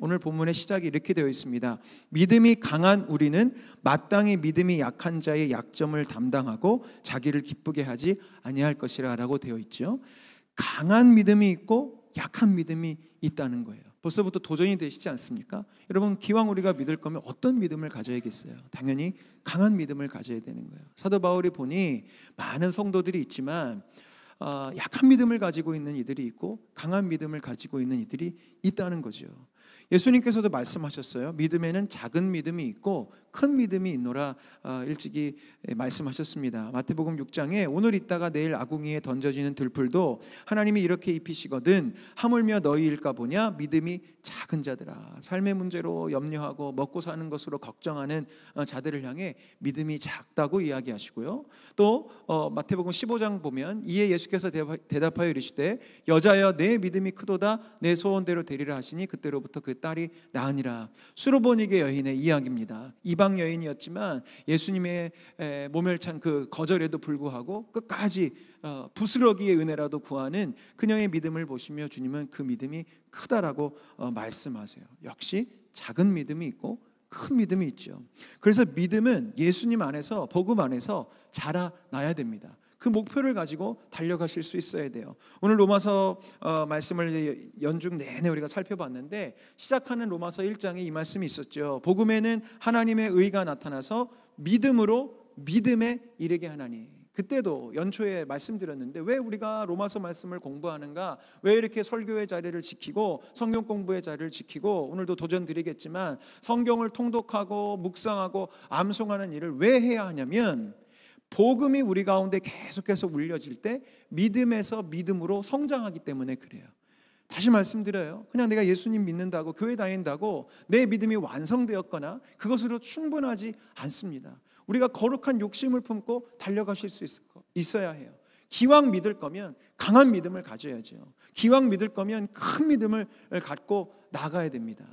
오늘 본문의 시작이 이렇게 되어 있습니다. 믿음이 강한 우리는 마땅히 믿음이 약한 자의 약점을 담당하고 자기를 기쁘게 하지 아니할 것이라 라고 되어 있죠. 강한 믿음이 있고 약한 믿음이 있다는 거예요. 벌써부터 도전이 되시지 않습니까? 여러분, 기왕 우리가 믿을 거면 어떤 믿음을 가져야겠어요? 당연히 강한 믿음을 가져야 되는 거예요. 사도 바울이 보니 많은 성도들이 있지만 약한 믿음을 가지고 있는 이들이 있고 강한 믿음을 가지고 있는 이들이 있다는 거죠. 예수님께서도 말씀하셨어요. 믿음에는 작은 믿음이 있고 큰 믿음이 있노라 일찍이 말씀하셨습니다. 마태복음 6장에 오늘 있다가 내일 아궁이에 던져지는 들풀도 하나님이 이렇게 입히시거든 하물며 너희일까 보냐. 믿음이 작은 자들아. 삶의 문제로 염려하고 먹고 사는 것으로 걱정하는 자들을 향해 믿음이 작다고 이야기하시고요. 또 마태복음 15장 보면 이에 예수께서 대답하여 이르시되 여자여 내 믿음이 크도다 내 소원대로 되리라 하시니 그때로부터 그 딸이 나으니라. 수로보니게 여인의 이야기입니다. 이방 여인이었지만 예수님의 모멸찬 그 거절에도 불구하고 끝까지 부스러기의 은혜라도 구하는 그녀의 믿음을 보시며 주님은 그 믿음이 크다라고 말씀하세요. 역시 작은 믿음이 있고 큰 믿음이 있죠. 그래서 믿음은 예수님 안에서, 복음 안에서 자라나야 됩니다. 그 목표를 가지고 달려가실 수 있어야 돼요. 오늘 로마서 말씀을 연중 내내 우리가 살펴봤는데 시작하는 로마서 1장에 이 말씀이 있었죠. 복음에는 하나님의 의가 나타나서 믿음으로 믿음에 이르게 하나니. 그때도 연초에 말씀드렸는데 왜 우리가 로마서 말씀을 공부하는가? 왜 이렇게 설교의 자리를 지키고 성경 공부의 자리를 지키고 오늘도 도전 드리겠지만 성경을 통독하고 묵상하고 암송하는 일을 왜 해야 하냐면 복음이 우리 가운데 계속해서 울려질 때 믿음에서 믿음으로 성장하기 때문에 그래요. 다시 말씀드려요. 그냥 내가 예수님 믿는다고 교회 다닌다고 내 믿음이 완성되었거나 그것으로 충분하지 않습니다. 우리가 거룩한 욕심을 품고 달려가실 수 있어야 해요. 기왕 믿을 거면 강한 믿음을 가져야죠. 기왕 믿을 거면 큰 믿음을 갖고 나가야 됩니다.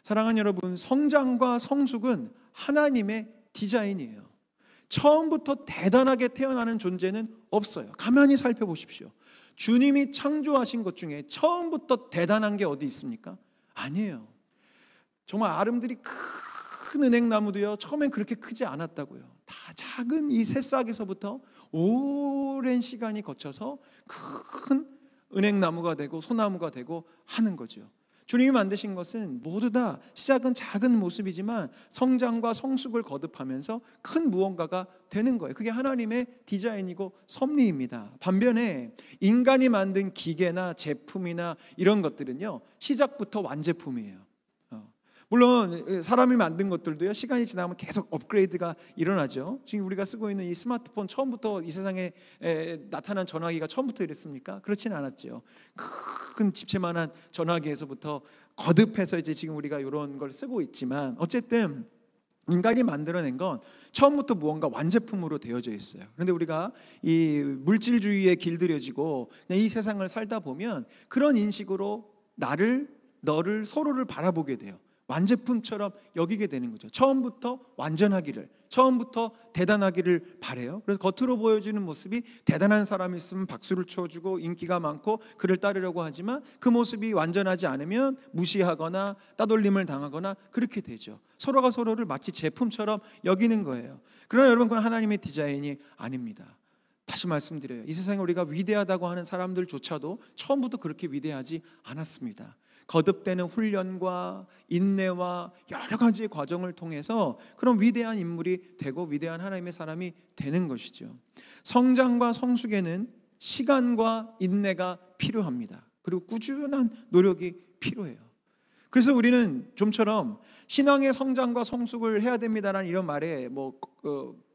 사랑하는 여러분, 성장과 성숙은 하나님의 디자인이에요. 처음부터 대단하게 태어나는 존재는 없어요. 가만히 살펴보십시오. 주님이 창조하신 것 중에 처음부터 대단한 게 어디 있습니까? 아니에요. 정말 아름드리 큰 은행나무도요 처음엔 그렇게 크지 않았다고요. 다 작은 이 새싹에서부터 오랜 시간이 거쳐서 큰 은행나무가 되고 소나무가 되고 하는 거죠. 주님이 만드신 것은 모두 다 시작은 작은 모습이지만 성장과 성숙을 거듭하면서 큰 무언가가 되는 거예요. 그게 하나님의 디자인이고 섭리입니다. 반면에 인간이 만든 기계나 제품이나 이런 것들은요 시작부터 완제품이에요. 물론 사람이 만든 것들도요 시간이 지나면 계속 업그레이드가 일어나죠. 지금 우리가 쓰고 있는 이 스마트폰 처음부터 이 세상에 나타난 전화기가 처음부터 이랬습니까? 그렇지는 않았죠. 큰 집채만한 전화기에서부터 거듭해서 이제 지금 우리가 이런 걸 쓰고 있지만 어쨌든 인간이 만들어낸 건 처음부터 무언가 완제품으로 되어져 있어요. 그런데 우리가 이 물질주의에 길들여지고 그냥 이 세상을 살다 보면 그런 인식으로 나를 너를 서로를 바라보게 돼요. 완제품처럼 여기게 되는 거죠. 처음부터 완전하기를, 처음부터 대단하기를 바래요. 그래서 겉으로 보여지는 모습이 대단한 사람이 있으면 박수를 쳐주고 인기가 많고 그를 따르려고 하지만 그 모습이 완전하지 않으면 무시하거나 따돌림을 당하거나 그렇게 되죠. 서로가 서로를 마치 제품처럼 여기는 거예요. 그러나 여러분, 그건 하나님의 디자인이 아닙니다. 다시 말씀드려요. 이 세상에 우리가 위대하다고 하는 사람들조차도 처음부터 그렇게 위대하지 않았습니다. 거듭되는 훈련과 인내와 여러 가지의 과정을 통해서 그런 위대한 인물이 되고 위대한 하나님의 사람이 되는 것이죠. 성장과 성숙에는 시간과 인내가 필요합니다. 그리고 꾸준한 노력이 필요해요. 그래서 우리는 좀처럼 신앙의 성장과 성숙을 해야 됩니다라는 이런 말에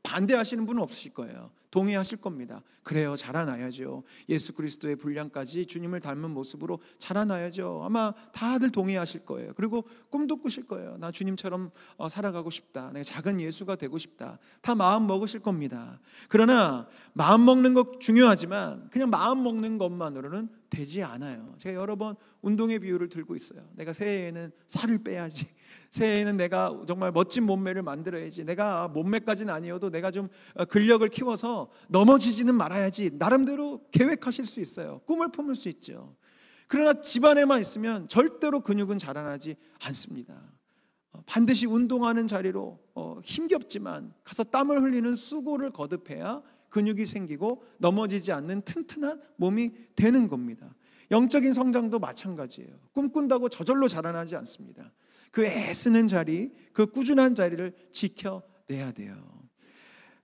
반대하시는 분은 없으실 거예요. 동의하실 겁니다. 그래요, 자라나야죠. 예수 그리스도의 분량까지 주님을 닮은 모습으로 자라나야죠. 아마 다들 동의하실 거예요. 그리고 꿈도 꾸실 거예요. 나 주님처럼 살아가고 싶다. 내가 작은 예수가 되고 싶다. 다 마음 먹으실 겁니다. 그러나 마음 먹는 것 중요하지만 그냥 마음 먹는 것만으로는 되지 않아요. 제가 여러 번 운동의 비유를 들고 있어요. 내가 새해에는 살을 빼야지. 새해에는 내가 정말 멋진 몸매를 만들어야지. 내가 몸매까지는 아니어도 내가 좀 근력을 키워서 넘어지지는 말아야지. 나름대로 계획하실 수 있어요. 꿈을 품을 수 있죠. 그러나 집안에만 있으면 절대로 근육은 자라나지 않습니다. 반드시 운동하는 자리로 힘겹지만 가서 땀을 흘리는 수고를 거듭해야 근육이 생기고 넘어지지 않는 튼튼한 몸이 되는 겁니다. 영적인 성장도 마찬가지예요. 꿈꾼다고 저절로 자라나지 않습니다. 그 애쓰는 자리, 그 꾸준한 자리를 지켜내야 돼요.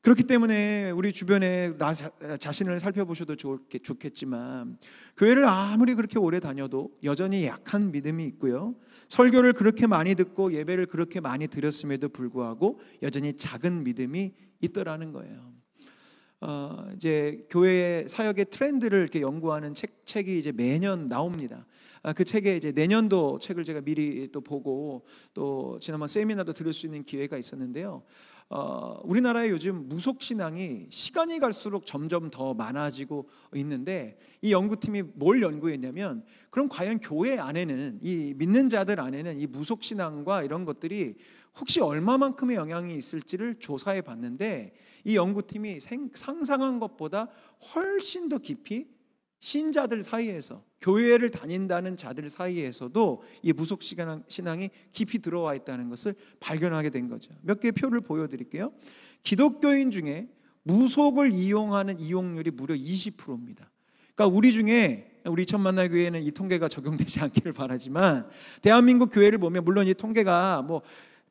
그렇기 때문에 우리 주변에 나 자신을 살펴보셔도 좋겠지만 교회를 아무리 그렇게 오래 다녀도 여전히 약한 믿음이 있고요. 설교를 그렇게 많이 듣고 예배를 그렇게 많이 드렸음에도 불구하고 여전히 작은 믿음이 있더라는 거예요. 이제 교회의 사역의 트렌드를 이렇게 연구하는 책이 이제 매년 나옵니다. 그 책에 이제 내년도 책을 제가 미리 또 보고 또 지난번 세미나도 들을 수 있는 기회가 있었는데요. 우리나라에 요즘 무속신앙이 시간이 갈수록 점점 더 많아지고 있는데 이 연구팀이 뭘 연구했냐면 그럼 과연 교회 안에는 이 믿는 자들 안에는 이 무속신앙과 이런 것들이 혹시 얼마만큼의 영향이 있을지를 조사해 봤는데 이 연구팀이 상상한 것보다 훨씬 더 깊이 신자들 사이에서 교회를 다닌다는 자들 사이에서도 이 무속신앙이 깊이 들어와 있다는 것을 발견하게 된 거죠. 몇 개의 표를 보여드릴게요. 기독교인 중에 무속을 이용하는 이용률이 무려 20%입니다. 그러니까 우리 천만날 교회에는 이 통계가 적용되지 않기를 바라지만 대한민국 교회를 보면 물론 이 통계가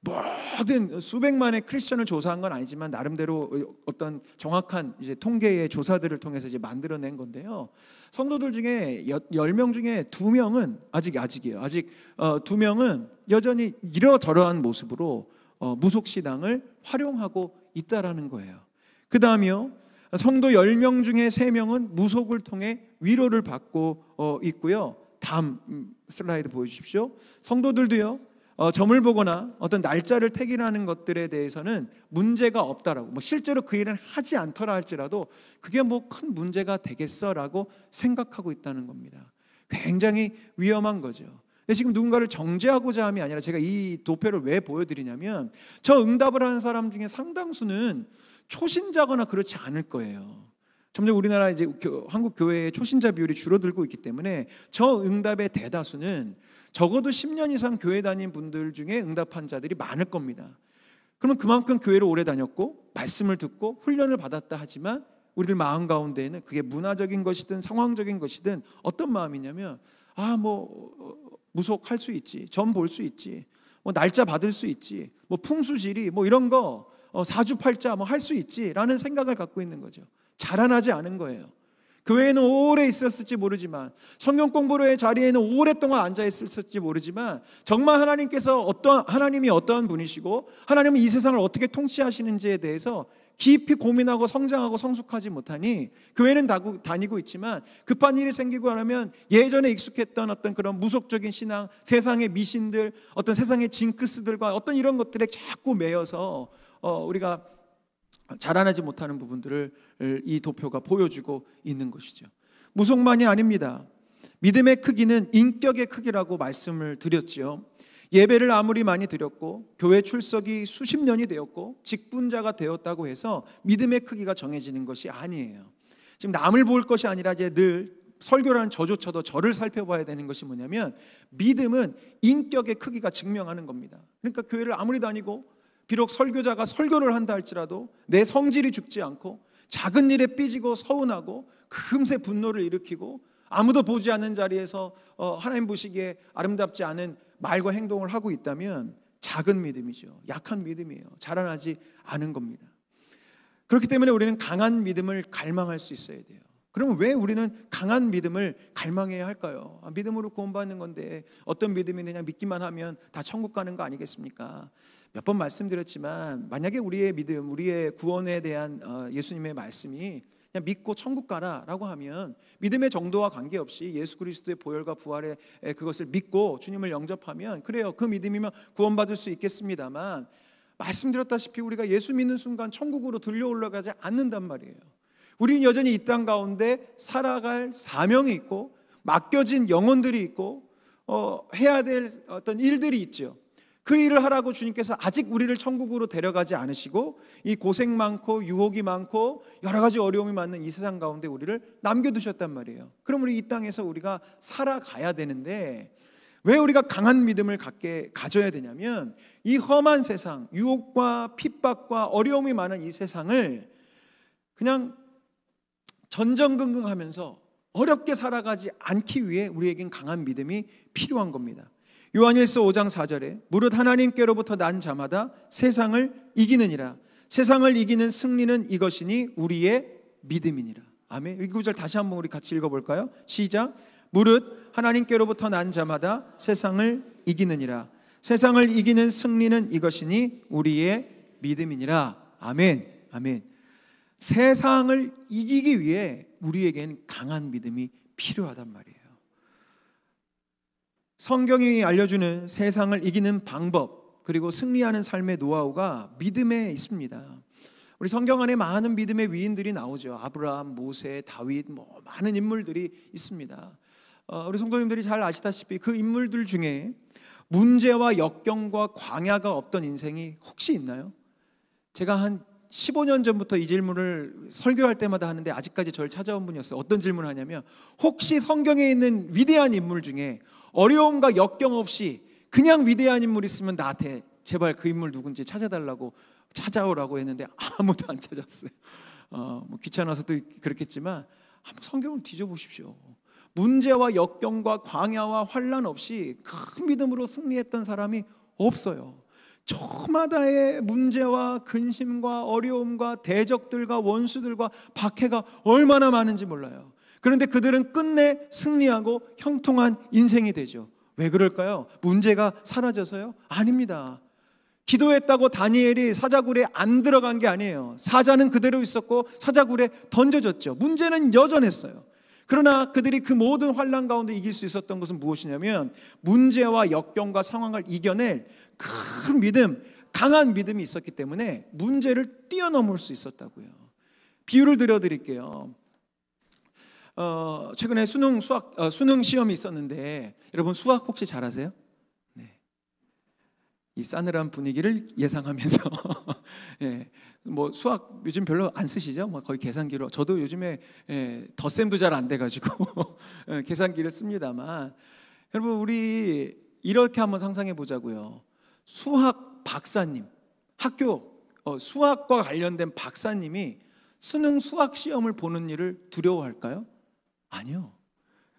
모든 수백만의 크리스천을 조사한 건 아니지만 나름대로 어떤 정확한 이제 통계의 조사들을 통해서 이제 만들어낸 건데요. 성도들 중에 10명 중에 2명은 아직이에요. 아직 2명은 여전히 이러저러한 모습으로 무속신앙을 활용하고 있다라는 거예요. 그 다음이요. 성도 10명 중에 3명은 무속을 통해 위로를 받고 있고요. 다음 슬라이드 보여주십시오. 성도들도요. 점을 보거나 어떤 날짜를 택일하는 것들에 대해서는 문제가 없다라고 실제로 그 일은 하지 않더라 할지라도 그게 큰 문제가 되겠어라고 생각하고 있다는 겁니다. 굉장히 위험한 거죠. 근데 지금 누군가를 정죄하고자 함이 아니라 제가 이 도표를 왜 보여드리냐면 저 응답을 하는 사람 중에 상당수는 초신자거나 그렇지 않을 거예요. 점점 우리나라 이제 한국 교회의 초신자 비율이 줄어들고 있기 때문에 저 응답의 대다수는 적어도 10년 이상 교회 다닌 분들 중에 응답한 자들이 많을 겁니다. 그러면 그만큼 교회를 오래 다녔고 말씀을 듣고 훈련을 받았다 하지만 우리들 마음 가운데에는 그게 문화적인 것이든 상황적인 것이든 어떤 마음이냐면 무속할 수 있지, 점 볼 수 있지, 날짜 받을 수 있지, 풍수지리 이런 거 사주팔자 할 수 있지라는 생각을 갖고 있는 거죠. 자라나지 않은 거예요. 교회에는 오래 있었을지 모르지만 성경 공부로의 자리에는 오랫동안 앉아 있었을지 모르지만 정말 하나님이 어떠한 분이시고 하나님은 이 세상을 어떻게 통치하시는지에 대해서 깊이 고민하고 성장하고 성숙하지 못하니 교회는 다니고 있지만 급한 일이 생기고 하면 예전에 익숙했던 어떤 그런 무속적인 신앙, 세상의 미신들, 어떤 세상의 징크스들과 어떤 이런 것들에 자꾸 매여서 우리가 자라나지 못하는 부분들을 이 도표가 보여주고 있는 것이죠. 무속만이 아닙니다. 믿음의 크기는 인격의 크기라고 말씀을 드렸지요. 예배를 아무리 많이 드렸고 교회 출석이 수십 년이 되었고 직분자가 되었다고 해서 믿음의 크기가 정해지는 것이 아니에요. 지금 남을 볼 것이 아니라 이제 늘 설교라는 저조차도 저를 살펴봐야 되는 것이 뭐냐면 믿음은 인격의 크기가 증명하는 겁니다. 그러니까 교회를 아무리 다니고 비록 설교자가 설교를 한다 할지라도 내 성질이 죽지 않고 작은 일에 삐지고 서운하고 금세 분노를 일으키고 아무도 보지 않는 자리에서 하나님 보시기에 아름답지 않은 말과 행동을 하고 있다면 작은 믿음이죠. 약한 믿음이에요. 자라나지 않은 겁니다. 그렇기 때문에 우리는 강한 믿음을 갈망할 수 있어야 돼요. 그러면 왜 우리는 강한 믿음을 갈망해야 할까요? 믿음으로 구원받는 건데 어떤 믿음이 그냥 믿기만 하면 다 천국 가는 거 아니겠습니까? 몇 번 말씀드렸지만 만약에 우리의 믿음, 우리의 구원에 대한 예수님의 말씀이 그냥 믿고 천국 가라라고 하면 믿음의 정도와 관계없이 예수 그리스도의 보혈과 부활의 그것을 믿고 주님을 영접하면 그래요. 그 믿음이면 구원받을 수 있겠습니다만 말씀드렸다시피 우리가 예수 믿는 순간 천국으로 들려 올라가지 않는단 말이에요. 우리는 여전히 이 땅 가운데 살아갈 사명이 있고 맡겨진 영혼들이 있고 해야 될 어떤 일들이 있죠. 그 일을 하라고 주님께서 아직 우리를 천국으로 데려가지 않으시고 이 고생 많고 유혹이 많고 여러 가지 어려움이 많은 이 세상 가운데 우리를 남겨두셨단 말이에요. 그럼 우리 이 땅에서 우리가 살아가야 되는데 왜 우리가 강한 믿음을 가져야 되냐면 이 험한 세상, 유혹과 핍박과 어려움이 많은 이 세상을 그냥 전전긍긍하면서 어렵게 살아가지 않기 위해 우리에겐 강한 믿음이 필요한 겁니다. 요한일서 5장 4절에 무릇 하나님께로부터 난 자마다 세상을 이기느니라. 세상을 이기는 승리는 이것이니 우리의 믿음이니라. 아멘. 이 구절 다시 한번 우리 같이 읽어볼까요? 시작. 무릇 하나님께로부터 난 자마다 세상을 이기느니라. 세상을 이기는 승리는 이것이니 우리의 믿음이니라. 아멘. 아멘. 세상을 이기기 위해 우리에겐 강한 믿음이 필요하단 말이에요. 성경이 알려주는 세상을 이기는 방법 그리고 승리하는 삶의 노하우가 믿음에 있습니다. 우리 성경 안에 많은 믿음의 위인들이 나오죠. 아브라함, 모세, 다윗 많은 인물들이 있습니다. 우리 성도님들이 잘 아시다시피 그 인물들 중에 문제와 역경과 광야가 없던 인생이 혹시 있나요? 제가 한 15년 전부터 이 질문을 설교할 때마다 하는데 아직까지 저를 찾아온 분이 없어요. 어떤 질문을 하냐면 혹시 성경에 있는 위대한 인물 중에 어려움과 역경 없이 그냥 위대한 인물 있으면 나한테 제발 그 인물 누군지 찾아오라고 했는데 아무도 안 찾았어요. 귀찮아서도 그렇겠지만 한번 성경을 뒤져보십시오. 문제와 역경과 광야와 환난 없이 큰 믿음으로 승리했던 사람이 없어요. 저마다의 문제와 근심과 어려움과 대적들과 원수들과 박해가 얼마나 많은지 몰라요. 그런데 그들은 끝내 승리하고 형통한 인생이 되죠. 왜 그럴까요? 문제가 사라져서요? 아닙니다. 기도했다고 다니엘이 사자굴에 안 들어간 게 아니에요. 사자는 그대로 있었고 사자굴에 던져졌죠. 문제는 여전했어요. 그러나 그들이 그 모든 환난 가운데 이길 수 있었던 것은 무엇이냐면 문제와 역경과 상황을 이겨낼 큰 믿음, 강한 믿음이 있었기 때문에 문제를 뛰어넘을 수 있었다고요. 비유를 들어드릴게요. 최근에 수능 시험이 있었는데 여러분 수학 혹시 잘하세요? 네. 이 싸늘한 분위기를 예상하면서 네. 수학 요즘 별로 안 쓰시죠? 거의 계산기로. 저도 요즘에 덧셈도 잘 안 돼가지고 계산기를 씁니다만 여러분 우리 이렇게 한번 상상해 보자고요. 수학 박사님, 학교 수학과 관련된 박사님이 수능 수학 시험을 보는 일을 두려워할까요? 아니요.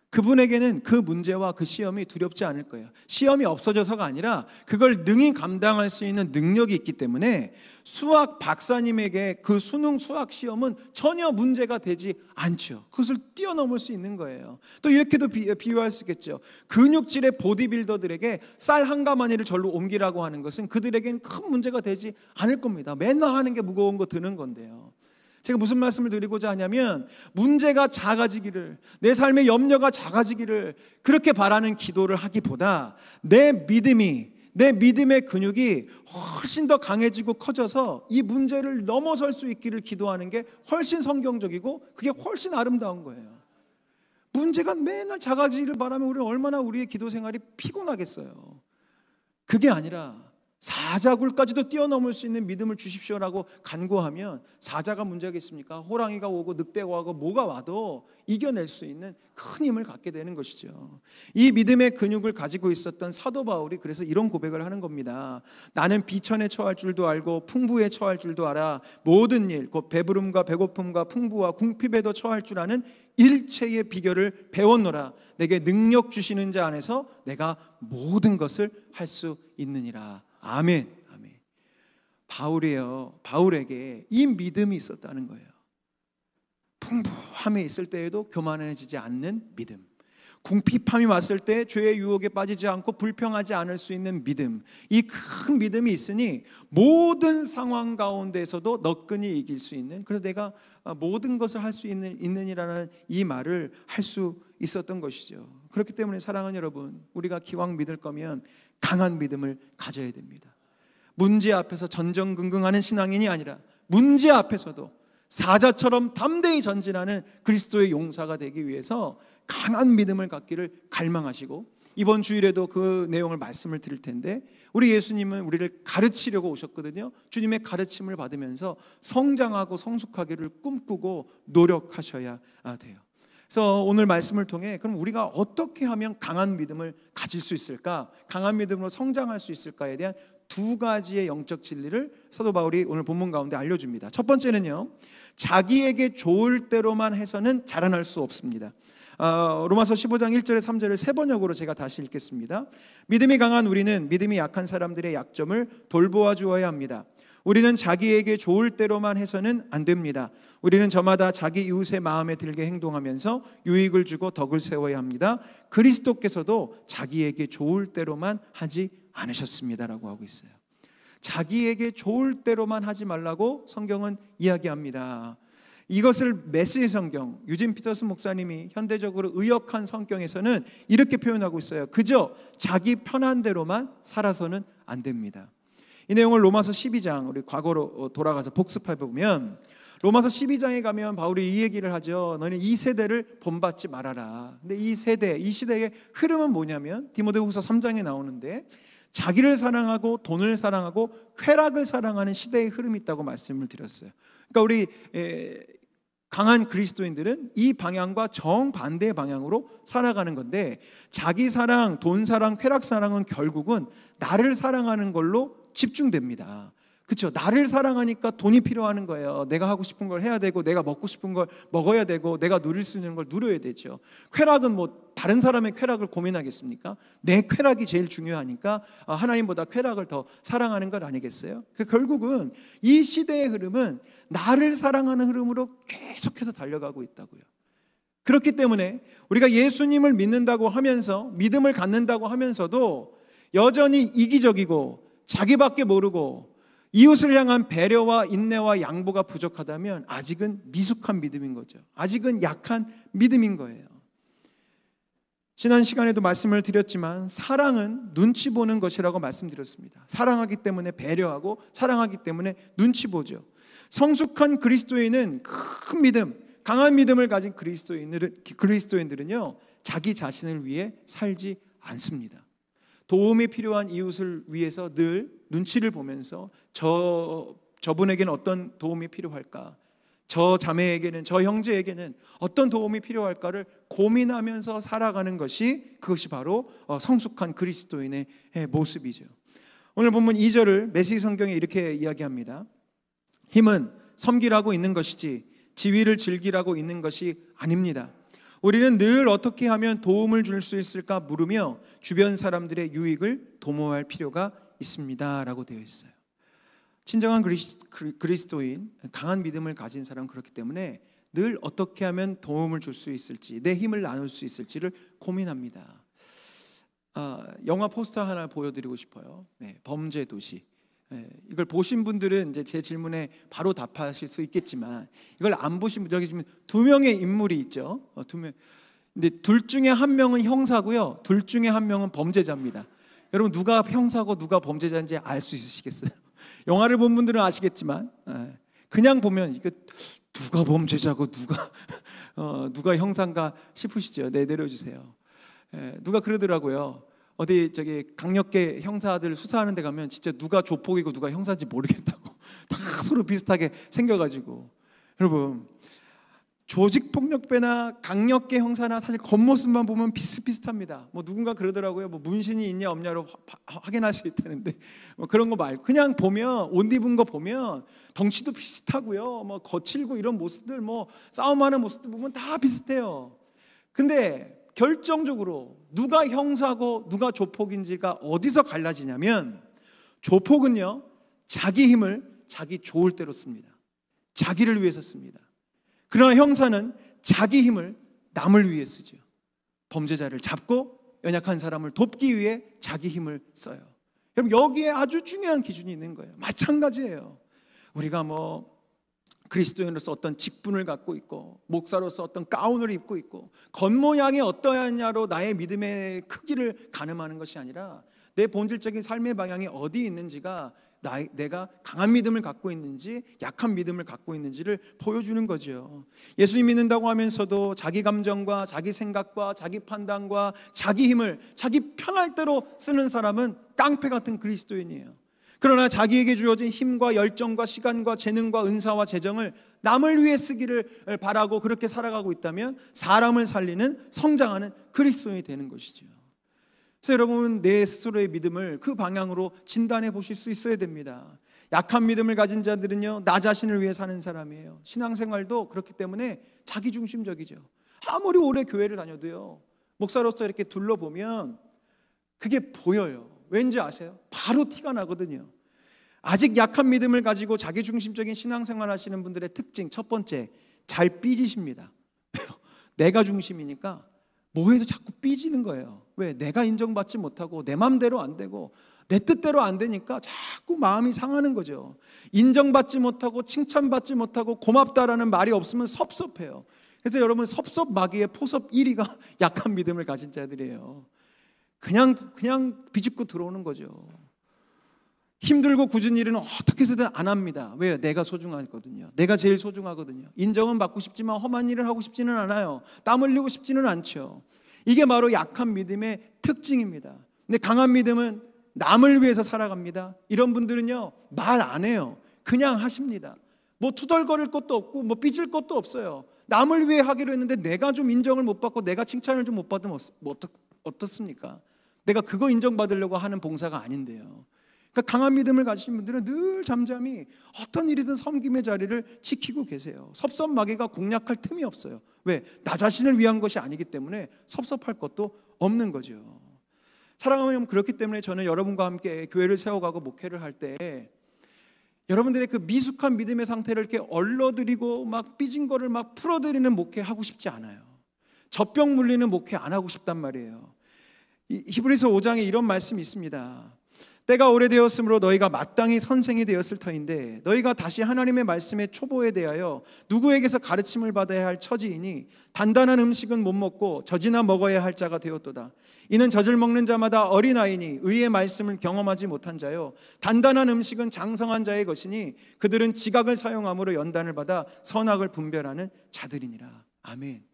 그분에게는 그 문제와 그 시험이 두렵지 않을 거예요. 시험이 없어져서가 아니라 그걸 능히 감당할 수 있는 능력이 있기 때문에 수학 박사님에게 그 수능 수학 시험은 전혀 문제가 되지 않죠. 그것을 뛰어넘을 수 있는 거예요. 또 이렇게도 비유할 수 있겠죠. 근육질의 보디빌더들에게 쌀 한 가마니를 절로 옮기라고 하는 것은 그들에겐 큰 문제가 되지 않을 겁니다. 맨날 하는 게 무거운 거 드는 건데요. 제가 무슨 말씀을 드리고자 하냐면 문제가 작아지기를, 내 삶의 염려가 작아지기를 그렇게 바라는 기도를 하기보다 내 믿음의 근육이 훨씬 더 강해지고 커져서 이 문제를 넘어설 수 있기를 기도하는 게 훨씬 성경적이고 그게 훨씬 아름다운 거예요. 문제가 맨날 작아지기를 바라면 우리는 얼마나 우리의 기도 생활이 피곤하겠어요. 그게 아니라 사자굴까지도 뛰어넘을 수 있는 믿음을 주십시오라고 간구하면 사자가 문제가 있습니까? 호랑이가 오고 늑대가 오고 뭐가 와도 이겨낼 수 있는 큰 힘을 갖게 되는 것이죠. 이 믿음의 근육을 가지고 있었던 사도 바울이 그래서 이런 고백을 하는 겁니다. 나는 비천에 처할 줄도 알고 풍부에 처할 줄도 알아. 모든 일 곧 배부름과 배고픔과 풍부와 궁핍에도 처할 줄 아는 일체의 비결을 배웠노라. 내게 능력 주시는 자 안에서 내가 모든 것을 할 수 있느니라. 아멘. 아멘. 바울에게 이 믿음이 있었다는 거예요. 풍부함에 있을 때에도 교만해지지 않는 믿음. 궁핍함이 왔을 때 죄의 유혹에 빠지지 않고 불평하지 않을 수 있는 믿음. 이 큰 믿음이 있으니 모든 상황 가운데서도 너끈히 이길 수 있는, 그래서 내가 모든 것을 할 수 있느니라는 이 말을 할 수 있었던 것이죠. 그렇기 때문에 사랑하는 여러분, 우리가 기왕 믿을 거면 강한 믿음을 가져야 됩니다. 문제 앞에서 전전긍긍하는 신앙인이 아니라 문제 앞에서도 사자처럼 담대히 전진하는 그리스도의 용사가 되기 위해서 강한 믿음을 갖기를 갈망하시고 이번 주일에도 그 내용을 말씀을 드릴 텐데, 우리 예수님은 우리를 가르치려고 오셨거든요. 주님의 가르침을 받으면서 성장하고 성숙하기를 꿈꾸고 노력하셔야 돼요. 그래서 오늘 말씀을 통해 그럼 우리가 어떻게 하면 강한 믿음을 가질 수 있을까, 강한 믿음으로 성장할 수 있을까에 대한 두 가지의 영적 진리를 사도 바울이 오늘 본문 가운데 알려줍니다. 첫 번째는요, 자기에게 좋을 대로만 해서는 자라날 수 없습니다. 로마서 15장 1절에 3절을 세 번역으로 제가 다시 읽겠습니다. 믿음이 강한 우리는 믿음이 약한 사람들의 약점을 돌보아 주어야 합니다. 우리는 자기에게 좋을 대로만 해서는 안 됩니다. 우리는 저마다 자기 이웃의 마음에 들게 행동하면서 유익을 주고 덕을 세워야 합니다. 그리스도께서도 자기에게 좋을 대로만 하지 않으셨습니다라고 하고 있어요. 자기에게 좋을 대로만 하지 말라고 성경은 이야기합니다. 이것을 메시지 성경, 유진 피터슨 목사님이 현대적으로 의역한 성경에서는 이렇게 표현하고 있어요. 그저 자기 편한 대로만 살아서는 안 됩니다. 이 내용을 로마서 12장, 우리 과거로 돌아가서 복습해 보면 로마서 12장에 가면 바울이 이 얘기를 하죠. 너는 이 세대를 본받지 말아라. 근데 이 세대, 이 시대의 흐름은 뭐냐면 디모데후서 3장에 나오는데, 자기를 사랑하고 돈을 사랑하고 쾌락을 사랑하는 시대의 흐름이 있다고 말씀을 드렸어요. 그러니까 우리 강한 그리스도인들은 이 방향과 정반대의 방향으로 살아가는 건데, 자기 사랑, 돈 사랑, 쾌락 사랑은 결국은 나를 사랑하는 걸로 집중됩니다. 그렇죠? 나를 사랑하니까 돈이 필요한 거예요. 내가 하고 싶은 걸 해야 되고, 내가 먹고 싶은 걸 먹어야 되고, 내가 누릴 수 있는 걸 누려야 되죠. 쾌락은 뭐 다른 사람의 쾌락을 고민하겠습니까? 내 쾌락이 제일 중요하니까 하나님보다 쾌락을 더 사랑하는 것 아니겠어요? 결국은 이 시대의 흐름은 나를 사랑하는 흐름으로 계속해서 달려가고 있다고요. 그렇기 때문에 우리가 예수님을 믿는다고 하면서, 믿음을 갖는다고 하면서도 여전히 이기적이고 자기밖에 모르고 이웃을 향한 배려와 인내와 양보가 부족하다면 아직은 미숙한 믿음인 거죠. 아직은 약한 믿음인 거예요. 지난 시간에도 말씀을 드렸지만 사랑은 눈치 보는 것이라고 말씀드렸습니다. 사랑하기 때문에 배려하고, 사랑하기 때문에 눈치 보죠. 성숙한 그리스도인은 큰 믿음, 강한 믿음을 가진 그리스도인들은요, 자기 자신을 위해 살지 않습니다. 도움이 필요한 이웃을 위해서 늘 눈치를 보면서 저분에게는 어떤 도움이 필요할까, 저 자매에게는, 저 형제에게는 어떤 도움이 필요할까를 고민하면서 살아가는 그것이 바로 성숙한 그리스도인의 모습이죠. 오늘 본문 2절을 메시지 성경에 이렇게 이야기합니다. 힘은 섬기라고 있는 것이지 지위를 즐기라고 있는 것이 아닙니다. 우리는 늘 어떻게 하면 도움을 줄 수 있을까 물으며 주변 사람들의 유익을 도모할 필요가 있습니다 라고 되어 있어요. 진정한 그리스도인, 강한 믿음을 가진 사람은 그렇기 때문에 늘 어떻게 하면 도움을 줄 수 있을지, 내 힘을 나눌 수 있을지를 고민합니다. 영화 포스터 하나 보여드리고 싶어요. 범죄도시. 이걸 보신 분들은 이제 제 질문에 바로 답하실 수 있겠지만, 이걸 안 보신 분, 여기 지금 두 명의 인물이 있죠. 두 명. 근데 둘 중에 한 명은 형사고요, 둘 중에 한 명은 범죄자입니다. 여러분, 누가 형사고 누가 범죄자인지 알 수 있으시겠어요? 영화를 본 분들은 아시겠지만, 그냥 보면 이거 누가 범죄자고 누가 형사인가 싶으시죠? 네, 내려주세요. 누가 그러더라고요. 어디 강력계 형사들 수사하는 데 가면 진짜 누가 조폭이고 누가 형사인지 모르겠다고 다 서로 비슷하게 생겨가지고. 여러분, 조직폭력배나 강력계 형사나 사실 겉모습만 보면 비슷비슷합니다. 뭐 누군가 그러더라고요. 뭐 문신이 있냐 없냐로 확인할 수 있다는데, 뭐 그런 거 말고 그냥 보면, 옷 입은 거 보면 덩치도 비슷하고요, 뭐 거칠고 이런 모습들, 뭐 싸움하는 모습들 보면 다 비슷해요. 근데 결정적으로 누가 형사고 누가 조폭인지가 어디서 갈라지냐면, 조폭은요, 자기 힘을 자기 좋을 대로 씁니다. 자기를 위해서 씁니다. 그러나 형사는 자기 힘을 남을 위해 쓰죠. 범죄자를 잡고 연약한 사람을 돕기 위해 자기 힘을 써요. 여러분, 여기에 아주 중요한 기준이 있는 거예요. 마찬가지예요. 우리가 뭐 그리스도인으로서 어떤 직분을 갖고 있고, 목사로서 어떤 가운을 입고 있고, 겉모양이 어떠하냐로 나의 믿음의 크기를 가늠하는 것이 아니라 내 본질적인 삶의 방향이 어디 있는지가 내가 강한 믿음을 갖고 있는지 약한 믿음을 갖고 있는지를 보여주는 거죠. 예수님 믿는다고 하면서도 자기 감정과 자기 생각과 자기 판단과 자기 힘을 자기 편할 대로 쓰는 사람은 깡패 같은 그리스도인이에요. 그러나 자기에게 주어진 힘과 열정과 시간과 재능과 은사와 재정을 남을 위해 쓰기를 바라고 그렇게 살아가고 있다면 사람을 살리는 성장하는 그리스도인이 되는 것이죠. 그래서 여러분, 내 스스로의 믿음을 그 방향으로 진단해 보실 수 있어야 됩니다. 약한 믿음을 가진 자들은요, 나 자신을 위해 사는 사람이에요. 신앙생활도 그렇기 때문에 자기중심적이죠. 아무리 오래 교회를 다녀도요, 목사로서 이렇게 둘러보면 그게 보여요. 왠지 아세요? 바로 티가 나거든요. 아직 약한 믿음을 가지고 자기중심적인 신앙생활 하시는 분들의 특징, 첫 번째, 잘 삐지십니다. 내가 중심이니까 뭐해도 자꾸 삐지는 거예요. 왜? 내가 인정받지 못하고 내 마음대로 안 되고 내 뜻대로 안 되니까 자꾸 마음이 상하는 거죠. 인정받지 못하고 칭찬받지 못하고 고맙다라는 말이 없으면 섭섭해요. 그래서 여러분, 섭섭마귀의 포섭 1위가 약한 믿음을 가진 자들이에요. 그냥 비집고 들어오는 거죠. 힘들고 굳은 일은 어떻게 해서든 안 합니다. 왜요? 내가 소중하거든요. 내가 제일 소중하거든요. 인정은 받고 싶지만 험한 일을 하고 싶지는 않아요. 땀 흘리고 싶지는 않죠. 이게 바로 약한 믿음의 특징입니다. 근데 강한 믿음은 남을 위해서 살아갑니다. 이런 분들은요, 말 안 해요. 그냥 하십니다. 뭐 투덜거릴 것도 없고 뭐 삐질 것도 없어요. 남을 위해 하기로 했는데 내가 좀 인정을 못 받고 내가 칭찬을 좀 못 받으면 어떻습니까? 내가 그거 인정받으려고 하는 봉사가 아닌데요. 그러니까 강한 믿음을 가지신 분들은 늘 잠잠히 어떤 일이든 섬김의 자리를 지키고 계세요. 섭섭마귀가 공략할 틈이 없어요. 왜? 나 자신을 위한 것이 아니기 때문에 섭섭할 것도 없는 거죠. 사랑하는 여러분, 그렇기 때문에 저는 여러분과 함께 교회를 세워가고 목회를 할 때 여러분들의 그 미숙한 믿음의 상태를 이렇게 얼러드리고 막 삐진 거를 막 풀어드리는 목회 하고 싶지 않아요. 젖병 물리는 목회 안 하고 싶단 말이에요. 히브리서 5장에 이런 말씀이 있습니다. 때가 오래되었으므로 너희가 마땅히 선생이 되었을 터인데 너희가 다시 하나님의 말씀의 초보에 대하여 누구에게서 가르침을 받아야 할 처지이니 단단한 음식은 못 먹고 젖이나 먹어야 할 자가 되었도다. 이는 젖을 먹는 자마다 어린아이니 의의 말씀을 경험하지 못한 자요 단단한 음식은 장성한 자의 것이니 그들은 지각을 사용함으로 연단을 받아 선악을 분별하는 자들이니라. 아멘.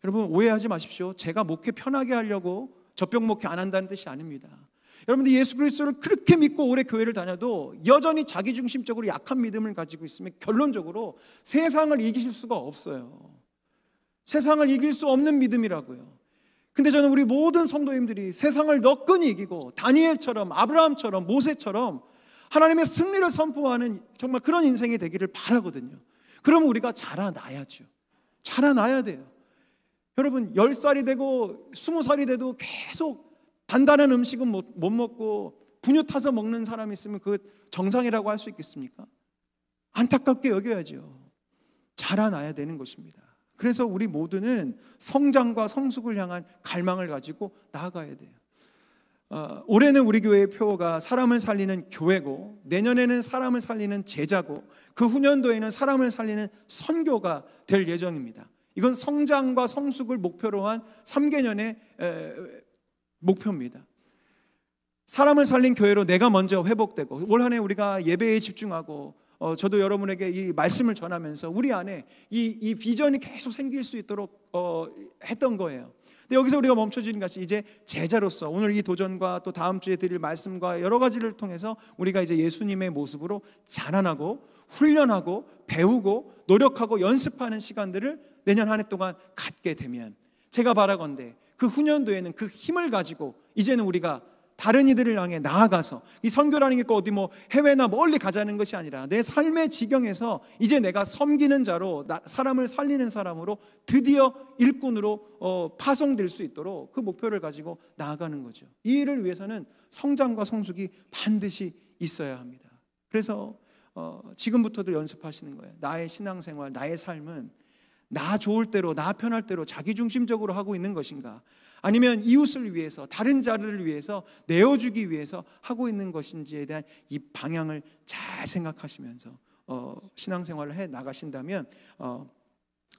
여러분, 오해하지 마십시오. 제가 목회 편하게 하려고 젖병 목회 안 한다는 뜻이 아닙니다. 여러분들 예수 그리스도를 그렇게 믿고 오래 교회를 다녀도 여전히 자기중심적으로 약한 믿음을 가지고 있으면 결론적으로 세상을 이기실 수가 없어요. 세상을 이길 수 없는 믿음이라고요. 근데 저는 우리 모든 성도님들이 세상을 너끈히 이기고 다니엘처럼 아브라함처럼 모세처럼 하나님의 승리를 선포하는 정말 그런 인생이 되기를 바라거든요. 그러면 우리가 자라나야죠. 자라나야 돼요. 여러분, 10살이 되고 20살이 돼도 계속 단단한 음식은 못 먹고 분유 타서 먹는 사람이 있으면 그 정상이라고 할 수 있겠습니까? 안타깝게 여겨야죠. 자라나야 되는 것입니다. 그래서 우리 모두는 성장과 성숙을 향한 갈망을 가지고 나아가야 돼요. 올해는 우리 교회의 표어가 사람을 살리는 교회고 내년에는 사람을 살리는 제자고 그 후년도에는 사람을 살리는 선교가 될 예정입니다. 이건 성장과 성숙을 목표로 한 3개년의 목표입니다. 사람을 살린 교회로 내가 먼저 회복되고 올 한 해 우리가 예배에 집중하고 저도 여러분에게 이 말씀을 전하면서 우리 안에 이 비전이 계속 생길 수 있도록 했던 거예요. 근데 여기서 우리가 멈춰지는 것이 이제 제자로서 오늘 이 도전과 또 다음 주에 드릴 말씀과 여러 가지를 통해서 우리가 이제 예수님의 모습으로 자라나고 훈련하고 배우고 노력하고 연습하는 시간들을 내년 한 해 동안 갖게 되면 제가 바라건대 그 후년도에는 그 힘을 가지고 이제는 우리가 다른 이들을 향해 나아가서 이 선교라는 게 꼭 어디 뭐 해외나 멀리 가자는 것이 아니라 내 삶의 지경에서 이제 내가 섬기는 자로 사람을 살리는 사람으로 드디어 일꾼으로 파송될 수 있도록 그 목표를 가지고 나아가는 거죠. 이 일을 위해서는 성장과 성숙이 반드시 있어야 합니다. 그래서 지금부터도 연습하시는 거예요. 나의 신앙생활, 나의 삶은 나 좋을 대로, 나 편할 대로 자기중심적으로 하고 있는 것인가, 아니면 이웃을 위해서, 다른 자를 위해서, 내어주기 위해서 하고 있는 것인지에 대한 이 방향을 잘 생각하시면서 신앙생활을 해 나가신다면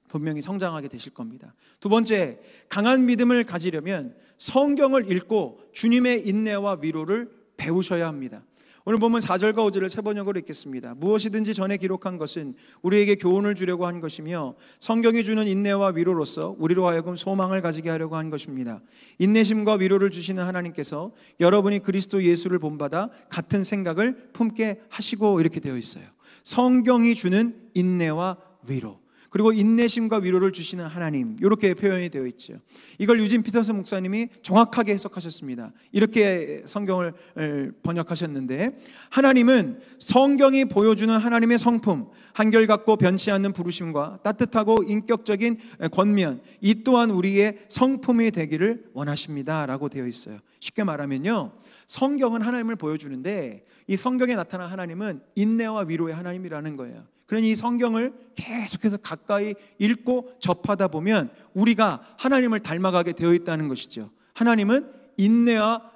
분명히 성장하게 되실 겁니다. 두 번째, 강한 믿음을 가지려면 성경을 읽고 주님의 인내와 위로를 배우셔야 합니다. 오늘 보면 4절과 5절을 세 번역으로 읽겠습니다. 무엇이든지 전에 기록한 것은 우리에게 교훈을 주려고 한 것이며 성경이 주는 인내와 위로로서 우리로 하여금 소망을 가지게 하려고 한 것입니다. 인내심과 위로를 주시는 하나님께서 여러분이 그리스도 예수를 본받아 같은 생각을 품게 하시고, 이렇게 되어 있어요. 성경이 주는 인내와 위로, 그리고 인내심과 위로를 주시는 하나님, 이렇게 표현이 되어 있죠. 이걸 유진 피터슨 목사님이 정확하게 해석하셨습니다. 이렇게 성경을 번역하셨는데, 하나님은 성경이 보여주는 하나님의 성품, 한결같고 변치 않는 부르심과 따뜻하고 인격적인 권면, 이 또한 우리의 성품이 되기를 원하십니다 라고 되어 있어요. 쉽게 말하면요, 성경은 하나님을 보여주는데 이 성경에 나타난 하나님은 인내와 위로의 하나님이라는 거예요. 그러니 이 성경을 계속해서 가까이 읽고 접하다 보면 우리가 하나님을 닮아가게 되어 있다는 것이죠. 하나님은 인내와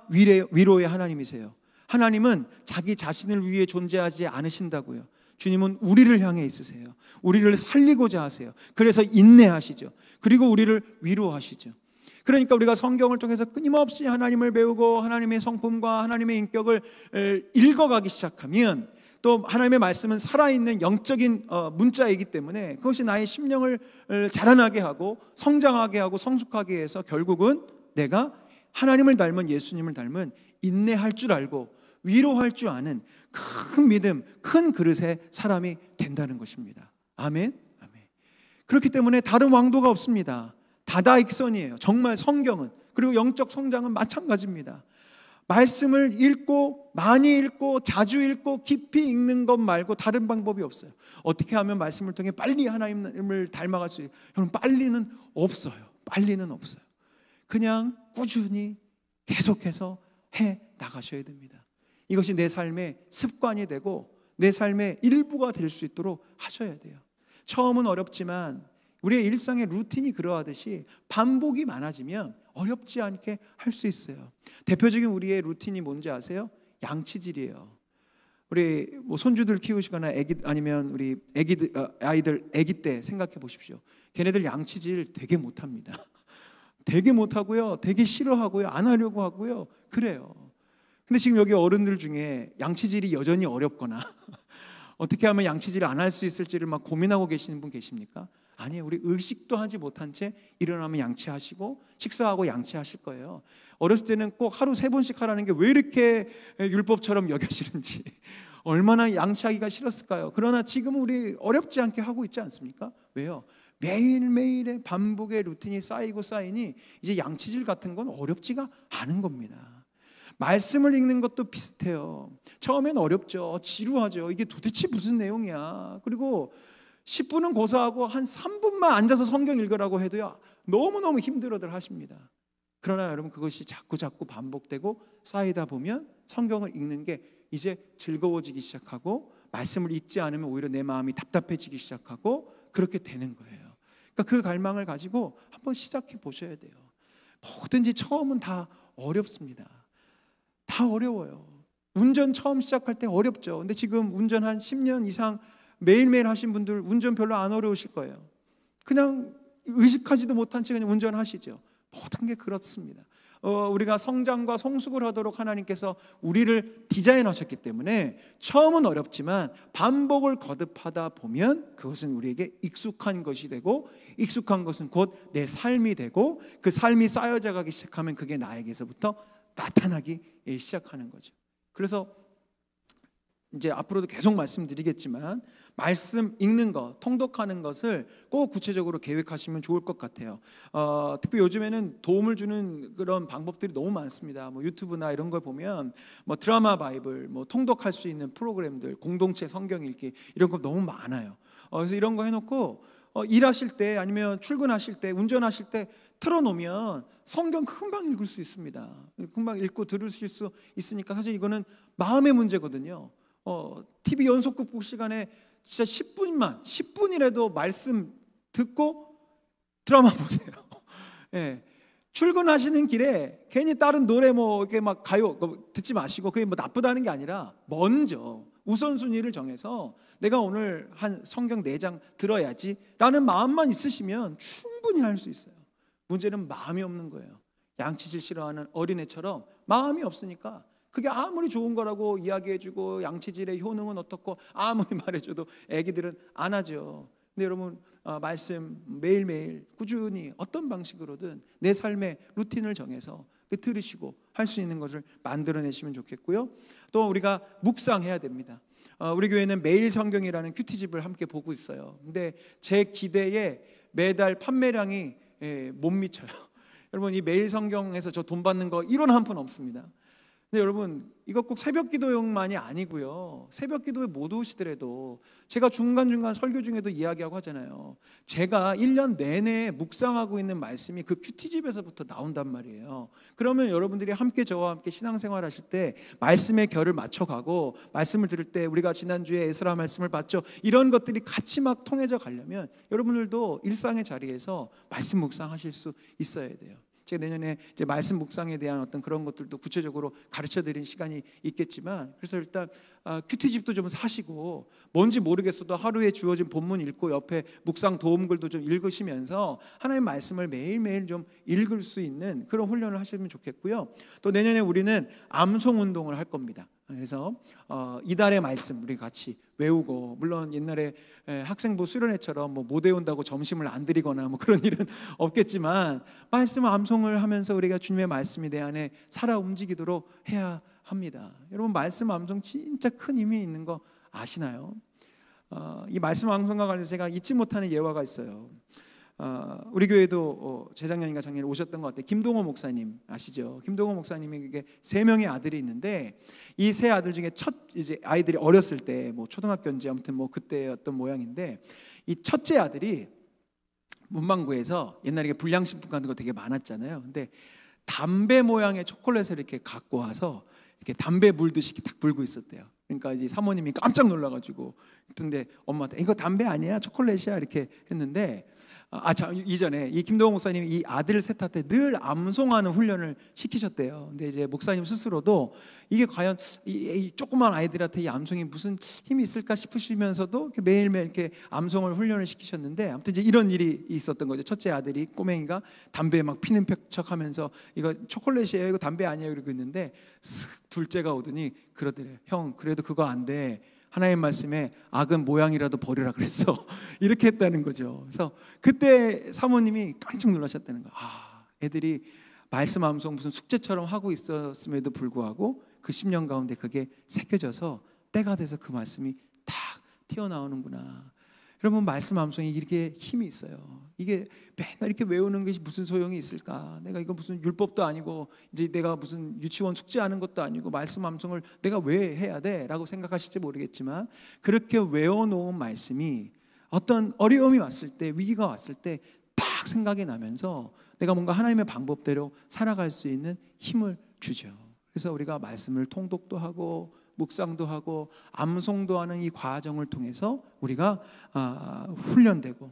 위로의 하나님이세요. 하나님은 자기 자신을 위해 존재하지 않으신다고요. 주님은 우리를 향해 있으세요. 우리를 살리고자 하세요. 그래서 인내하시죠. 그리고 우리를 위로하시죠. 그러니까 우리가 성경을 통해서 끊임없이 하나님을 배우고 하나님의 성품과 하나님의 인격을 읽어가기 시작하면, 또 하나님의 말씀은 살아있는 영적인 문자이기 때문에 그것이 나의 심령을 자라나게 하고 성장하게 하고 성숙하게 해서 결국은 내가 하나님을 닮은, 예수님을 닮은 인내할 줄 알고 위로할 줄 아는 큰 믿음, 큰 그릇의 사람이 된다는 것입니다. 아멘. 아멘. 그렇기 때문에 다른 왕도가 없습니다. 다다익선이에요. 정말 성경은. 그리고 영적 성장은 마찬가지입니다. 말씀을 읽고 많이 읽고 자주 읽고 깊이 읽는 것 말고 다른 방법이 없어요. 어떻게 하면 말씀을 통해 빨리 하나님을 닮아갈 수 있어요? 여러분, 빨리는 없어요. 빨리는 없어요. 그냥 꾸준히 계속해서 해 나가셔야 됩니다. 이것이 내 삶의 습관이 되고 내 삶의 일부가 될 수 있도록 하셔야 돼요. 처음은 어렵지만 우리의 일상의 루틴이 그러하듯이 반복이 많아지면 어렵지 않게 할 수 있어요. 대표적인 우리의 루틴이 뭔지 아세요? 양치질이에요. 우리 손주들 키우시거나 아니면 우리 아이들 아기 때 생각해 보십시오. 걔네들 양치질 되게 못합니다. 되게 못하고요, 되게 싫어하고요, 안 하려고 하고요, 그래요. 근데 지금 여기 어른들 중에 양치질이 여전히 어렵거나 어떻게 하면 양치질을 안 할 수 있을지를 막 고민하고 계시는 분 계십니까? 아니에요. 우리 의식도 하지 못한 채 일어나면 양치하시고 식사하고 양치하실 거예요. 어렸을 때는 꼭 하루 3번씩 하라는 게 왜 이렇게 율법처럼 여겨지는지, 얼마나 양치하기가 싫었을까요? 그러나 지금 우리 어렵지 않게 하고 있지 않습니까? 왜요? 매일매일의 반복의 루틴이 쌓이고 쌓이니 이제 양치질 같은 건 어렵지가 않은 겁니다. 말씀을 읽는 것도 비슷해요. 처음엔 어렵죠. 지루하죠. 이게 도대체 무슨 내용이야. 그리고 10분은 고사하고 한 3분만 앉아서 성경 읽으라고 해도요, 너무너무 힘들어들 하십니다. 그러나 여러분, 그것이 자꾸 반복되고 쌓이다 보면 성경을 읽는 게 이제 즐거워지기 시작하고, 말씀을 읽지 않으면 오히려 내 마음이 답답해지기 시작하고, 그렇게 되는 거예요. 그러니까 그 갈망을 가지고 한번 시작해 보셔야 돼요. 뭐든지 처음은 다 어렵습니다. 다 어려워요. 운전 처음 시작할 때 어렵죠. 근데 지금 운전 한 10년 이상 매일매일 하신 분들 운전 별로 안 어려우실 거예요. 그냥 의식하지도 못한 채 그냥 운전하시죠. 모든 게 그렇습니다. 우리가 성장과 성숙을 하도록 하나님께서 우리를 디자인하셨기 때문에 처음은 어렵지만 반복을 거듭하다 보면 그것은 우리에게 익숙한 것이 되고, 익숙한 것은 곧 내 삶이 되고, 그 삶이 쌓여져 가기 시작하면 그게 나에게서부터 나타나기 시작하는 거죠. 그래서 이제 앞으로도 계속 말씀드리겠지만 말씀 읽는 것, 통독하는 것을 꼭 구체적으로 계획하시면 좋을 것 같아요. 특히 요즘에는 도움을 주는 그런 방법들이 너무 많습니다. 뭐 유튜브나 이런 걸 보면 뭐 드라마 바이블, 뭐 통독할 수 있는 프로그램들, 공동체 성경 읽기, 이런 거 너무 많아요. 그래서 이런 거 해놓고 일하실 때 아니면 출근하실 때, 운전하실 때 틀어놓으면 성경 금방 읽을 수 있습니다. 금방 읽고 들으실 수 있으니까 사실 이거는 마음의 문제거든요. TV 연속극 볼 시간에 진짜 10분이라도 말씀 듣고 드라마 보세요. 예. 출근하시는 길에 괜히 다른 노래 뭐 이렇게 막 가요 듣지 마시고, 그게 뭐 나쁘다는 게 아니라 먼저 우선순위를 정해서 내가 오늘 한 성경 4장 들어야지라는 마음만 있으시면 충분히 할 수 있어요. 문제는 마음이 없는 거예요. 양치질 싫어하는 어린애처럼 마음이 없으니까 그게 아무리 좋은 거라고 이야기해주고 양치질의 효능은 어떻고 아무리 말해줘도 애기들은 안 하죠. 근데 여러분, 말씀 매일매일 꾸준히 어떤 방식으로든 내 삶의 루틴을 정해서 들으시고 할 수 있는 것을 만들어내시면 좋겠고요. 또 우리가 묵상해야 됩니다. 우리 교회는 매일 성경이라는 큐티집을 함께 보고 있어요. 근데 제 기대에 매달 판매량이 못 미쳐요. 여러분, 이 매일 성경에서 저 돈 받는 거 1원 한 푼 없습니다. 근데 여러분, 이거 꼭 새벽 기도용만이 아니고요. 새벽 기도에 못 오시더라도 제가 중간중간 설교 중에도 이야기하고 하잖아요. 제가 1년 내내 묵상하고 있는 말씀이 그 큐티집에서부터 나온단 말이에요. 그러면 여러분들이 함께 저와 함께 신앙생활 하실 때 말씀의 결을 맞춰가고, 말씀을 들을 때 우리가 지난주에 에스라 말씀을 봤죠, 이런 것들이 같이 막 통해져 가려면 여러분들도 일상의 자리에서 말씀 묵상하실 수 있어야 돼요. 제가 내년에 이제 말씀 묵상에 대한 어떤 그런 것들도 구체적으로 가르쳐드리는 시간이 있겠지만, 그래서 일단 큐티집도 좀 사시고, 뭔지 모르겠어도 하루에 주어진 본문 읽고 옆에 묵상 도움글도 좀 읽으시면서 하나님의 말씀을 매일매일 좀 읽을 수 있는 그런 훈련을 하시면 좋겠고요. 또 내년에 우리는 암송 운동을 할 겁니다. 그래서 이달의 말씀 우리 같이 외우고, 물론 옛날에 학생부 수련회처럼 못 외운다고 점심을 안 드리거나 그런 일은 없겠지만, 말씀 암송을 하면서 우리가 주님의 말씀이 내 안에 살아 움직이도록 해야 합니다. 여러분, 말씀 암송 진짜 큰 힘이 있는 거 아시나요? 이 말씀 암송과 관련해서 제가 잊지 못하는 예화가 있어요. 우리 교회도 재작년인가 작년에 오셨던 것 같아요. 김동호 목사님 아시죠? 김동호 목사님에게 3명의 아들이 있는데, 이 3 아들 중에 첫 이제 아이들이 어렸을 때 초등학교인지 아무튼 그때였던 모양인데, 이 첫째 아들이 문방구에서 옛날에 불량식품 같은 거 되게 많았잖아요. 근데 담배 모양의 초콜릿을 이렇게 갖고 와서 이렇게 담배 물듯이 이렇게 딱 불고 있었대요. 그러니까 이제 사모님이 깜짝 놀라가지고, 근데 엄마한테 이거 담배 아니야, 초콜릿이야 이렇게 했는데, 이전에 이 김동호 목사님이 이 아들 셋한테 늘 암송하는 훈련을 시키셨대요. 근데 이제 목사님 스스로도 이게 과연 이 조그만 아이들한테 이 암송이 무슨 힘이 있을까 싶으시면서도 이렇게 매일매일 이렇게 암송을 훈련을 시키셨는데, 아무튼 이제 이런 일이 있었던 거죠. 첫째 아들이, 꼬맹이가 담배 막 피는 척하면서 이거 초콜릿이에요, 이거 담배 아니에요 이러고 있는데, 슥 둘째가 오더니 그러더래요. 형, 그래도 그거 안 돼. 하나님 말씀에 악은 모양이라도 버리라 그랬어. 이렇게 했다는 거죠. 그래서 그때 사모님이 깜짝 놀라셨다는 거예요. 애들이 말씀 암송 무슨 숙제처럼 하고 있었음에도 불구하고 그 10년 가운데 그게 새겨져서 때가 돼서 그 말씀이 딱 튀어나오는구나. 여러분, 말씀 암송이 이렇게 힘이 있어요. 이게 맨날 이렇게 외우는 것이 무슨 소용이 있을까? 내가 이거 무슨 율법도 아니고 이제 내가 무슨 유치원 숙제하는 것도 아니고 말씀 암송을 내가 왜 해야 돼? 라고 생각하실지 모르겠지만, 그렇게 외워놓은 말씀이 어떤 어려움이 왔을 때, 위기가 왔을 때 딱 생각이 나면서 내가 뭔가 하나님의 방법대로 살아갈 수 있는 힘을 주죠. 그래서 우리가 말씀을 통독도 하고 묵상도 하고 암송도 하는 이 과정을 통해서 우리가 훈련되고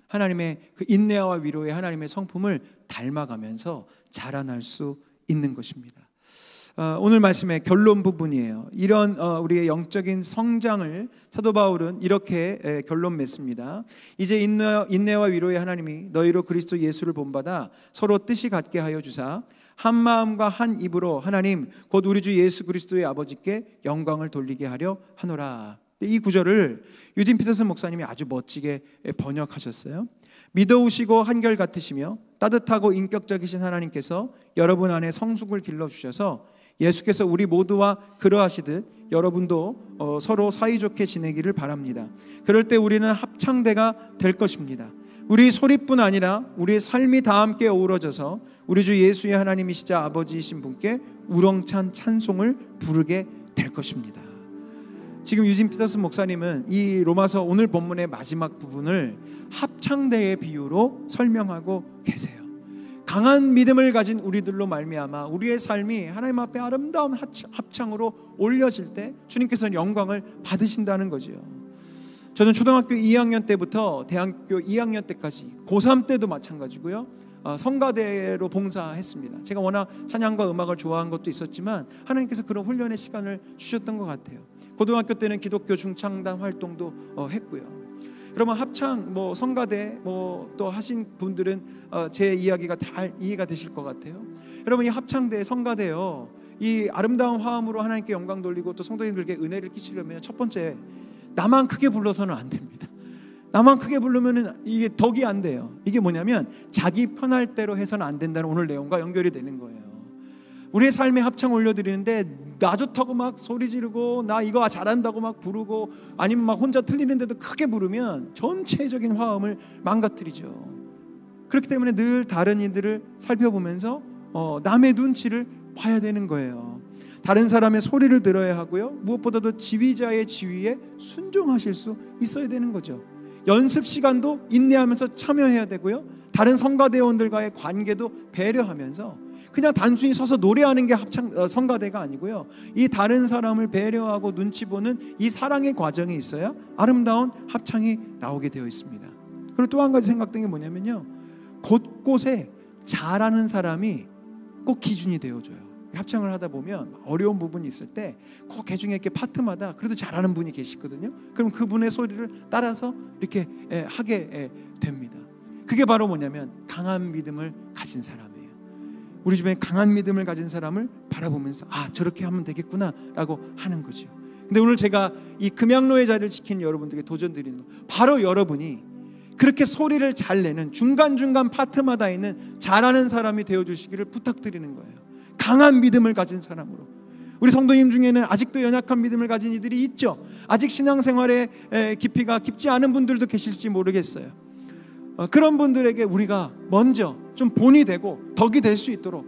하나님의 그 인내와 위로의 하나님의 성품을 닮아가면서 자라날 수 있는 것입니다. 오늘 말씀의 결론 부분이에요. 이런 우리의 영적인 성장을 사도 바울은 이렇게 결론 맺습니다. 이제 인내와 위로의 하나님이 너희로 그리스도 예수를 본받아 서로 뜻이 같게 하여 주사 한 마음과 한 입으로 하나님 곧 우리 주 예수 그리스도의 아버지께 영광을 돌리게 하려 하노라. 이 구절을 유진 피터슨 목사님이 아주 멋지게 번역하셨어요. 믿어오시고 한결같으시며 따뜻하고 인격적이신 하나님께서 여러분 안에 성숙을 길러주셔서 예수께서 우리 모두와 그러하시듯 여러분도 서로 사이좋게 지내기를 바랍니다. 그럴 때 우리는 합창대가 될 것입니다. 우리 소리뿐 아니라 우리의 삶이 다 함께 어우러져서 우리 주 예수의 하나님이시자 아버지이신 분께 우렁찬 찬송을 부르게 될 것입니다. 지금 유진 피터슨 목사님은 이 로마서 오늘 본문의 마지막 부분을 합창대의 비유로 설명하고 계세요. 강한 믿음을 가진 우리들로 말미암아 우리의 삶이 하나님 앞에 아름다운 합창으로 올려질 때 주님께서는 영광을 받으신다는 거죠. 저는 초등학교 2학년 때부터 대학교 2학년 때까지 고3 때도 마찬가지고요. 성가대로 봉사했습니다. 제가 워낙 찬양과 음악을 좋아한 것도 있었지만 하나님께서 그런 훈련의 시간을 주셨던 것 같아요. 고등학교 때는 기독교 중창단 활동도 했고요. 여러분, 합창, 성가대 또 하신 분들은 제 이야기가 잘 이해가 되실 것 같아요. 여러분, 이 합창대, 성가대요, 이 아름다운 화음으로 하나님께 영광 돌리고 또 성도님들께 은혜를 끼치려면 첫 번째, 나만 크게 불러서는 안 됩니다. 나만 크게 부르면은 이게 덕이 안 돼요. 이게 뭐냐면 자기 편할 대로 해서는 안 된다는 오늘 내용과 연결이 되는 거예요. 우리의 삶의 합창 올려드리는데 나 좋다고 막 소리 지르고 나 이거 잘한다고 막 부르고 아니면 막 혼자 틀리는데도 크게 부르면 전체적인 화음을 망가뜨리죠. 그렇기 때문에 늘 다른 이들을 살펴보면서 남의 눈치를 봐야 되는 거예요. 다른 사람의 소리를 들어야 하고요. 무엇보다도 지휘자의 지휘에 순종하실 수 있어야 되는 거죠. 연습 시간도 인내하면서 참여해야 되고요. 다른 성가대원들과의 관계도 배려하면서 그냥 단순히 서서 노래하는 게 성가대가 아니고요. 이 다른 사람을 배려하고 눈치 보는 이 사랑의 과정이 있어야 아름다운 합창이 나오게 되어 있습니다. 그리고 또 한 가지 생각된 게 뭐냐면요. 곳곳에 잘하는 사람이 꼭 기준이 되어줘요. 합창을 하다 보면 어려운 부분이 있을 때 그 개중에 이렇게 파트마다 그래도 잘하는 분이 계시거든요. 그럼 그분의 소리를 따라서 이렇게 하게 됩니다. 그게 바로 뭐냐면 강한 믿음을 가진 사람이에요. 우리 주변에 강한 믿음을 가진 사람을 바라보면서 저렇게 하면 되겠구나 라고 하는 거죠. 근데 오늘 제가 이 금양로의 자리를 지키는 여러분들에게 도전드리는 거, 바로 여러분이 그렇게 소리를 잘 내는 중간중간 파트마다 있는 잘하는 사람이 되어주시기를 부탁드리는 거예요. 강한 믿음을 가진 사람으로. 우리 성도님 중에는 아직도 연약한 믿음을 가진 이들이 있죠. 아직 신앙생활의 깊이가 깊지 않은 분들도 계실지 모르겠어요. 그런 분들에게 우리가 먼저 좀 본이 되고 덕이 될 수 있도록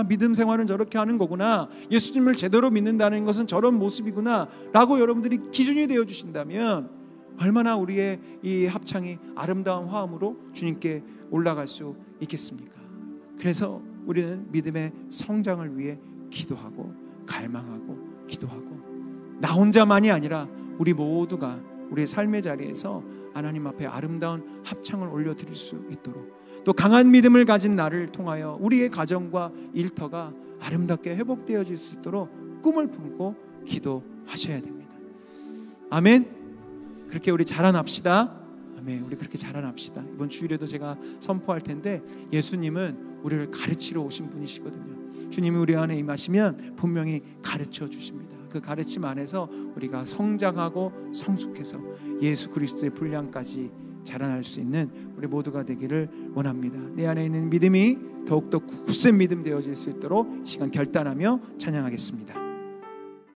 믿음 생활은 저렇게 하는 거구나, 예수님을 제대로 믿는다는 것은 저런 모습이구나 라고 여러분들이 기준이 되어 주신다면 얼마나 우리의 이 합창이 아름다운 화음으로 주님께 올라갈 수 있겠습니까? 그래서 우리는 믿음의 성장을 위해 기도하고 갈망하고 기도하고, 나 혼자만이 아니라 우리 모두가 우리의 삶의 자리에서 하나님 앞에 아름다운 합창을 올려드릴 수 있도록, 또 강한 믿음을 가진 나를 통하여 우리의 가정과 일터가 아름답게 회복되어질 수 있도록 꿈을 품고 기도하셔야 됩니다. 아멘. 그렇게 우리 자라납시다. 아멘. 우리 그렇게 자라납시다. 이번 주일에도 제가 선포할 텐데, 예수님은 우리를 가르치러 오신 분이시거든요. 주님이 우리 안에 임하시면 분명히 가르쳐 주십니다. 그 가르침 안에서 우리가 성장하고 성숙해서 예수 그리스도의 분량까지 자라날 수 있는 우리 모두가 되기를 원합니다. 내 안에 있는 믿음이 더욱더 굳센 믿음 되어질 수 있도록 시간 결단하며 찬양하겠습니다.